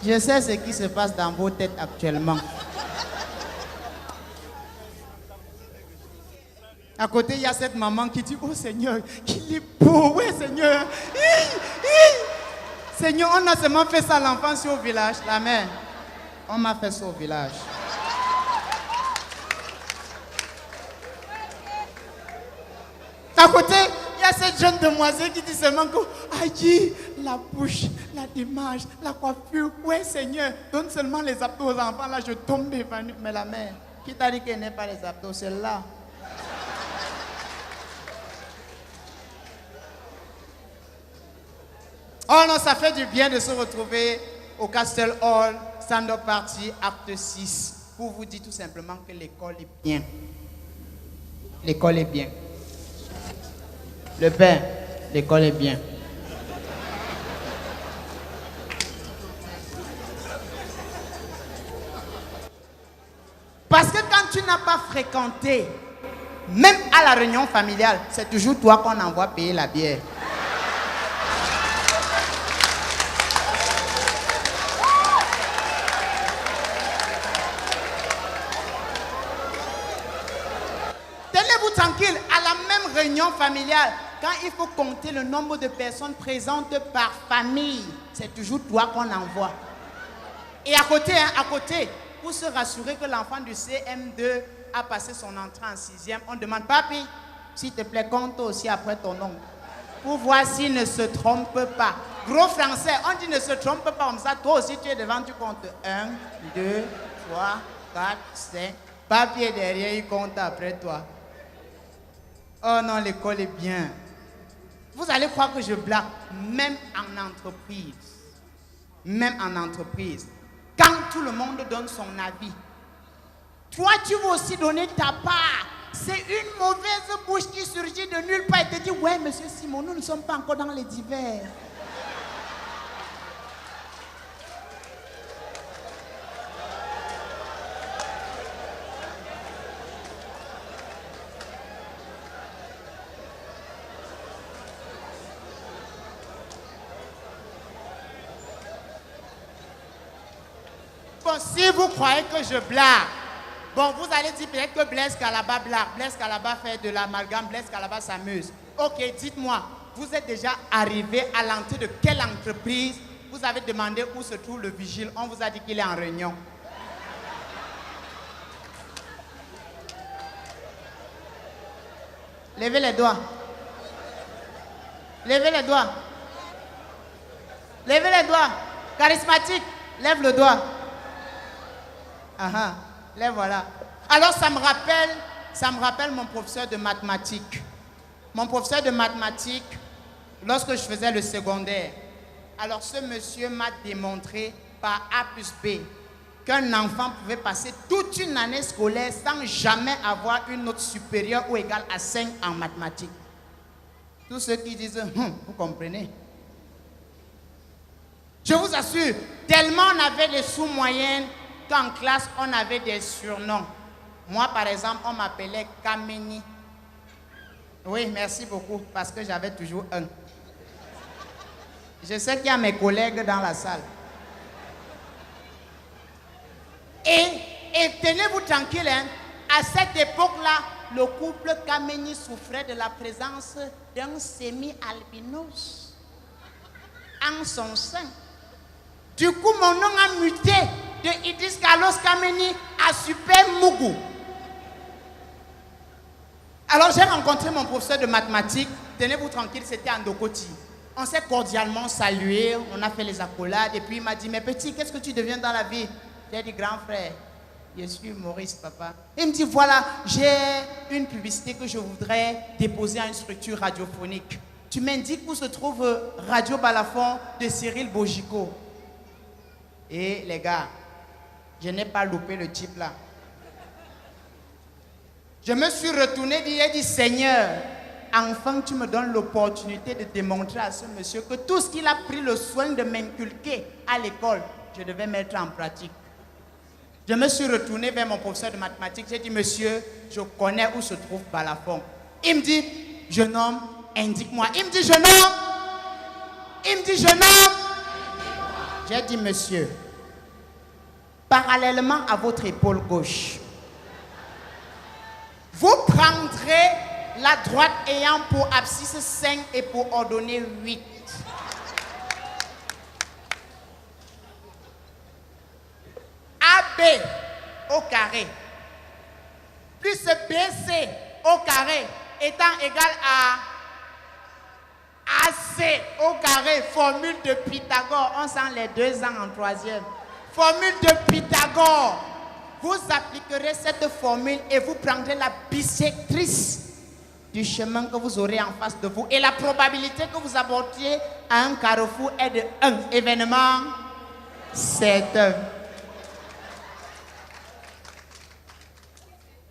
Je sais ce qui se passe dans vos têtes actuellement. À côté, il y a cette maman qui dit, oh Seigneur, qu'il est beau, oui Seigneur. Seigneur, on a seulement fait ça à l'enfance au village. La mère, on m'a fait ça au village. À côté, il y a cette jeune demoiselle qui dit seulement que, aïe, la bouche, la démarche, la coiffure, ouais Seigneur, donne seulement les abdos aux enfants, là je tombe évanouie. Mais la mère, qui t'a dit qu'elle n'est pas les abdos, c'est là. Oh non, ça fait du bien de se retrouver au Castle Hall, stand-up party, acte 6, pour vous dire tout simplement que l'école est bien. L'école est bien. Le père, l'école est bien. Parce que quand tu n'as pas fréquenté, même à la réunion familiale, c'est toujours toi qu'on envoie payer la bière. Tenez-vous tranquille, à la même réunion familiale, quand il faut compter le nombre de personnes présentes par famille, c'est toujours toi qu'on envoie. Et à côté, pour se rassurer que l'enfant du CM2 a passé son entrée en 6e, on demande, papi, s'il te plaît, compte aussi après ton nom. Pour voir s'il ne se trompe pas. Gros français, on dit ne se trompe pas comme ça. Toi aussi, tu es devant, tu comptes 1, 2, 3, 4, 5. Papi est derrière, il compte après toi. Oh non, l'école est bien. Vous allez croire que je blague, même en entreprise. Même en entreprise. Quand tout le monde donne son avis, toi, tu veux aussi donner ta part. C'est une mauvaise bouche qui surgit de nulle part et te dit, ouais, monsieur Simon, nous ne sommes pas encore dans les divers. Bon, si vous croyez que je blague, bon, vous allez dire peut-être que Blaise Calaba blague, Blaise Calaba fait de l'amalgame, Blaise Calaba s'amuse. Ok, dites-moi, vous êtes déjà arrivé à l'entrée de quelle entreprise? Vous avez demandé où se trouve le vigile, on vous a dit qu'il est en réunion. Levez les doigts. Levez les doigts. Levez les doigts. Charismatique, lève le doigt. Ah, les voilà. Alors ça me rappelle mon professeur de mathématiques. Mon professeur de mathématiques, lorsque je faisais le secondaire, alors ce monsieur m'a démontré par A plus B qu'un enfant pouvait passer toute une année scolaire sans jamais avoir une note supérieure ou égale à 5 en mathématiques. Tous ceux qui disent, vous comprenez. Je vous assure, tellement on avait des sous-moyennes, qu'en classe, on avait des surnoms. Moi, par exemple, on m'appelait Kameni. Oui, merci beaucoup, parce que j'avais toujours un. Je sais qu'il y a mes collègues dans la salle. Et tenez-vous tranquille, hein, à cette époque-là, le couple Kameni souffrait de la présence d'un semi-albinos en son sein. Du coup, mon nom a muté de Idriss Carlos Kameni à Super Mougou. Alors, j'ai rencontré mon professeur de mathématiques. Tenez-vous tranquille, c'était Andokoti. On s'est cordialement salué, on a fait les accolades. Et puis, il m'a dit, mais petit, qu'est-ce que tu deviens dans la vie? J'ai dit, grand frère, je suis humoriste, papa. Il me dit, voilà, j'ai une publicité que je voudrais déposer à une structure radiophonique. Tu m'indiques où se trouve Radio Balafon de Cyril Bojico. Et les gars, je n'ai pas loupé le type là. Je me suis retourné et j'ai dit, Seigneur, enfin tu me donnes l'opportunité de démontrer à ce monsieur que tout ce qu'il a pris le soin de m'inculquer à l'école, je devais mettre en pratique. Je me suis retourné vers mon professeur de mathématiques. J'ai dit, monsieur, je connais où se trouve Balafon. Il me dit, jeune homme, indique-moi. Il me dit, jeune homme. Il me dit, jeune homme. J'ai dit, monsieur, parallèlement à votre épaule gauche. Vous prendrez la droite ayant pour abscisse 5 et pour ordonnée 8. AB au carré plus BC au carré étant égal à AC au carré, formule de Pythagore. On sent les 2 ans en 3e. Formule de Pythagore. Vous appliquerez cette formule et vous prendrez la bisectrice du chemin que vous aurez en face de vous. Et la probabilité que vous abordiez à un carrefour est de 1. Événement, c'est 1.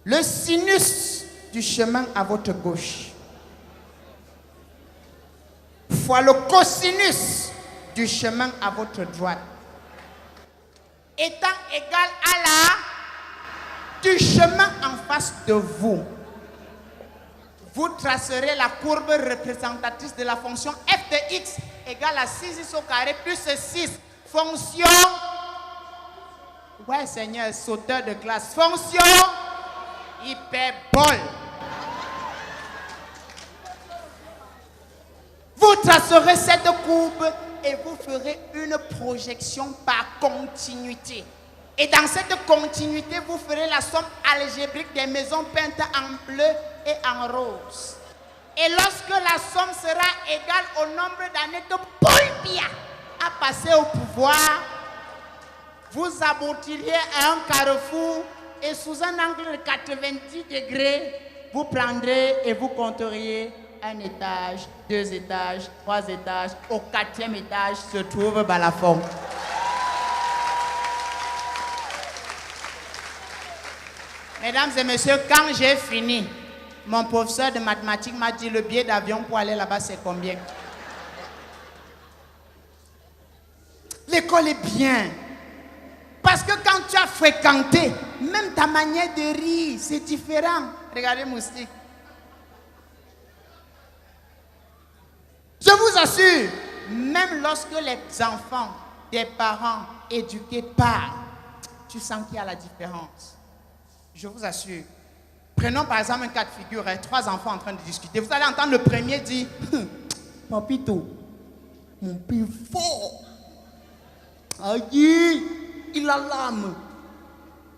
Le sinus du chemin à votre gauche fois le cosinus du chemin à votre droite étant égal à la du chemin en face de vous. Vous tracerez la courbe représentatrice de la fonction f de x égale à 6x au carré plus 6. Fonction, ouais Seigneur, sauteur de classe. Fonction hyperbole. Vous tracerez cette courbe et vous ferez une projection par continuité. Et dans cette continuité, vous ferez la somme algébrique des maisons peintes en bleu et en rose. Et lorsque la somme sera égale au nombre d'années que Paul Biya a passé au pouvoir, vous aboutiriez à un carrefour et sous un angle de 90 degrés, vous prendrez et vous compteriez 1 étage, 2 étages, 3 étages. Au 4e étage se trouve Balafon. Mesdames et messieurs, quand j'ai fini, mon professeur de mathématiques m'a dit le billet d'avion pour aller là-bas, c'est combien? L'école est bien. Parce que quand tu as fréquenté, même ta manière de rire, c'est différent. Regardez Moustique. Je vous assure, même lorsque les enfants des parents éduqués parlent, tu sens qu'il y a la différence. Je vous assure. Prenons par exemple un cas de figure, 3 enfants en train de discuter. Vous allez entendre le premier dire, Papito, mon père fort. Aïe, il a l'âme.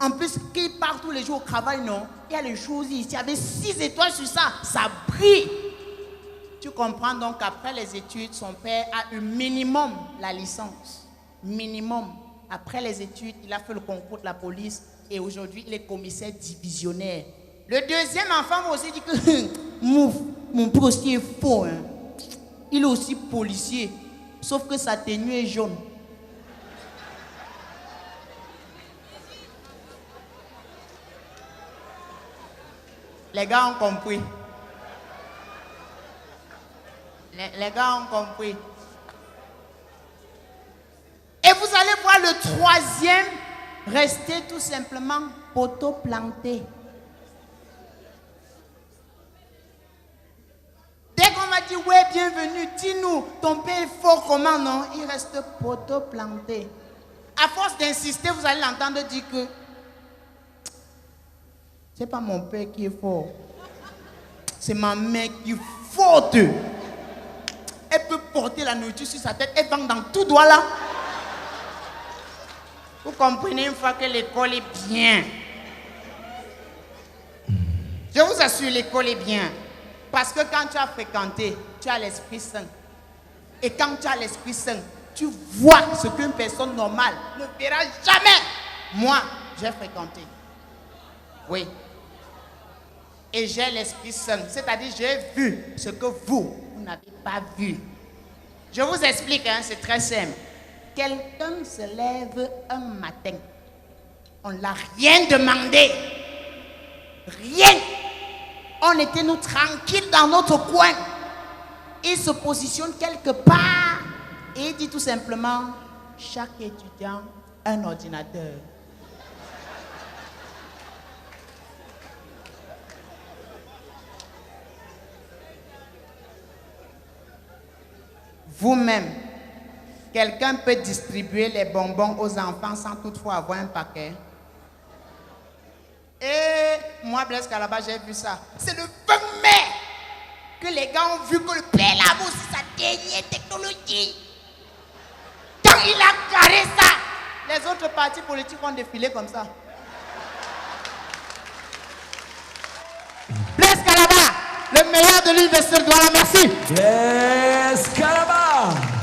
En plus, qu'il part tous les jours au travail, non? Il y a les choses ici. Il y avait 6 étoiles sur ça. Ça brille. Tu comprends donc qu'après les études, son père a eu minimum la licence. Minimum. Après les études, il a fait le concours de la police et aujourd'hui, il est commissaire divisionnaire. Le deuxième enfant va aussi dire que mon père aussi est fort. Hein. Il est aussi policier. Sauf que sa tenue est jaune. Les gars ont compris. Les gars ont compris. Et vous allez voir le 3e rester tout simplement poteau planté. Dès qu'on m'a dit ouais bienvenue, dis-nous ton père est fort comment non? Il reste poteau planté. À force d'insister, vous allez l'entendre dire que c'est pas mon père qui est fort. C'est ma mère qui est forte. Elle peut porter la nourriture sur sa tête, elle vend dans tout droit là. Vous comprenez une fois que l'école est bien. Je vous assure, l'école est bien. Parce que quand tu as fréquenté, tu as l'Esprit Saint. Et quand tu as l'Esprit Saint, tu vois ce qu'une personne normale ne verra jamais. Moi, j'ai fréquenté. Oui. Et j'ai l'Esprit Saint. C'est-à-dire, j'ai vu ce que vous n'avez pas vu. Je vous explique, hein, c'est très simple. Quelqu'un se lève un matin. On ne l'a rien demandé. Rien. On était nous tranquilles dans notre coin. Il se positionne quelque part et il dit tout simplement, chaque étudiant, un ordinateur. Vous-même, quelqu'un peut distribuer les bonbons aux enfants sans toutefois avoir un paquet. Et moi, Blaise Calaba, j'ai vu ça. C'est le 20 mai que les gars ont vu que le PLAVO, c'est sa dernière technologie. Quand il a carré ça, les autres partis politiques ont défilé comme ça. Blaise Calaba, le meilleur de l'université de Douala, merci. Blaise Calaba.